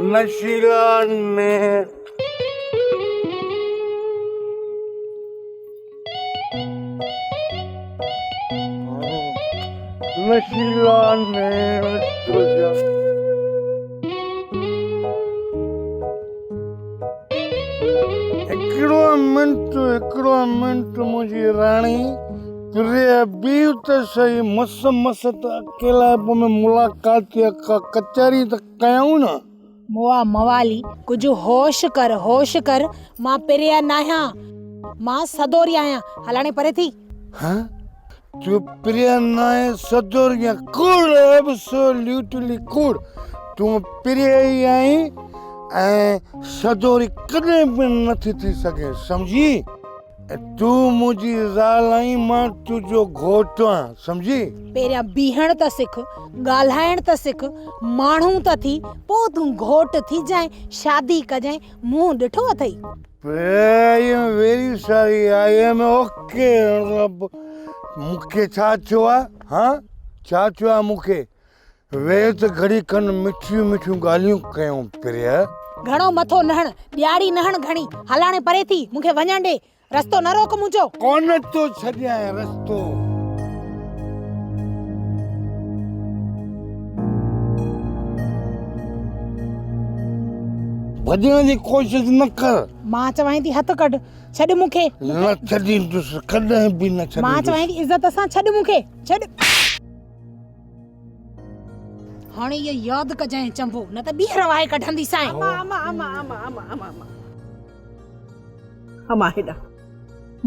नशीला ने नशीला ने तुझा हिकिड़ो मिंट मुंहिंजी राणी प्रिया बीव त सही मस मस त अकेला में मुलाक़ात का कचहरी त कयूं न। मोआ मवाली कुछ होश कर मां प्रिया नाहियां, मां सदोरी आहियां। हलाणे परे थी। हाँ तू प्रिया नाहे सदोरिया कूड़ एब्सोल्युटली कूड़। तू प्रिया ही आई ऐं सदोरी कॾहिं बि नथी थी सघे समझी। तू मुंहिंजी ज़ाल आई, मां तुंहिंजो घोटु आहियां समझी। पहिरियां बीहण त सिख, ॻाल्हाइण त सिख, माण्हू त थी, पोइ तूं घोट थी जाए, शादी कजाए। मुंहुं ॾिठो अथई। I am very sorry, I am okay. मूंखे छा थियो आहे? हाँ छा थियो आहे मूंखे? वे त घड़ी खन मिठियूं मिठियूं ॻाल्हियूं कयूं प्रिया। घणो मथो नहण, ॾियारी नहण घणी। हलाणे परे थी, मूंखे वञण ॾे। रस्तो न रोक मुंहिंजो। कोन तो छॾियां रस्तो। भॼण जी कोशिश न कर। मां चवां थी हथ कढ, छॾ मूंखे। न छॾींदुसि, कॾहिं बि न छॾींदुसि। मां चवां थी इज़त सां छॾ मूंखे, छॾ। हाणे ये यादि कजांइ चंबो, न त ॿीहर वाहे कढंदी सां। अमा हेॾा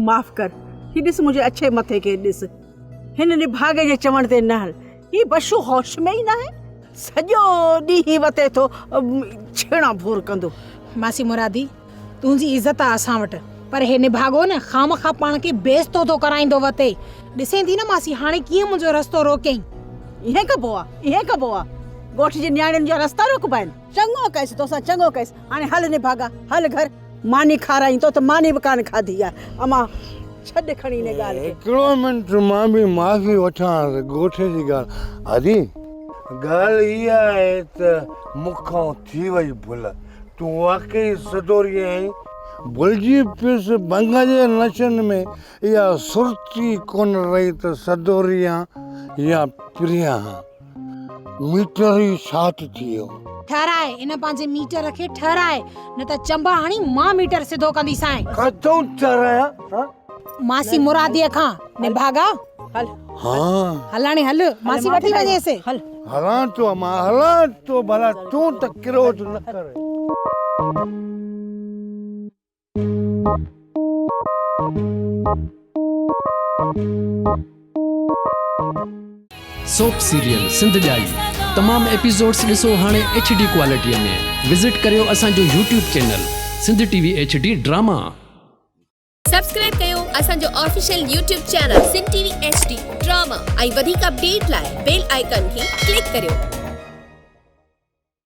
माफ़ कर। ही ॾिस मुंहिंजे अच्छे मथे खे ॾिस। हिन निभागे जे चवण ते न हल। ही बशू होश में ई न आहे। सॼो ॾींहुं वते थो छेड़ा भोर कंदो। मासी मुरादी तुंहिंजी इज़त आहे असां वटि, पर हे निभागो न खामखा पाण खे बेइज़्तो थो कराईंदो वते। ॾिसें थी न मासी हाणे कीअं मुंहिंजो रस्तो रोकईं। इहे कबो आहे ॻोठ जी न्याणियुनि जा रस्ता रोकबा आहिनि। चङो कयसि तोसां, चङो कयसि। हाणे हल निभागा, हल घर। मानी खाराई तो त मानी बि कान खाधी आहे। अमा छॾ खणी ने ॻाल्हि खे। हिकिड़ो मिंट मां बि माफ़ी वठां ॻोठ जी ॻाल्हि। आदि ॻाल्हि इहा आहे त मूंखां थी वई भुल। तूं वाकई सदोरी आहीं। भुलिजी पियुसि भंग जे नशनि में। इहा सुरती कोन रही त सदोरी आहियां या प्रिया। मीटर ई शार्ट थी वियो। ठहराए इन पंहिंजे मीटर खे ठहराए, न त चंबा हाणी मां मीटर सिधो कंदी सां। कथों ठहराया? मासी मुरादीअ खां निभागा। हल हाँ हलाणे हल, मासी वठी वञेसि। हल हलां तो मां हलां तो, भला तूं त क्रोध न कर। सोप सीरियल सिंध जाई तमाम एपिसोड्स ॾिसो हाणे HD क्वालिटीअ में। विजिट करियो असांजो YouTube channel Sindh TV HD drama. Subscribe कयो असांजो official YouTube channel Sindh TV HD drama ऐं वधीक अपडेट लाइ बेल आइकन खे क्लिक करियो।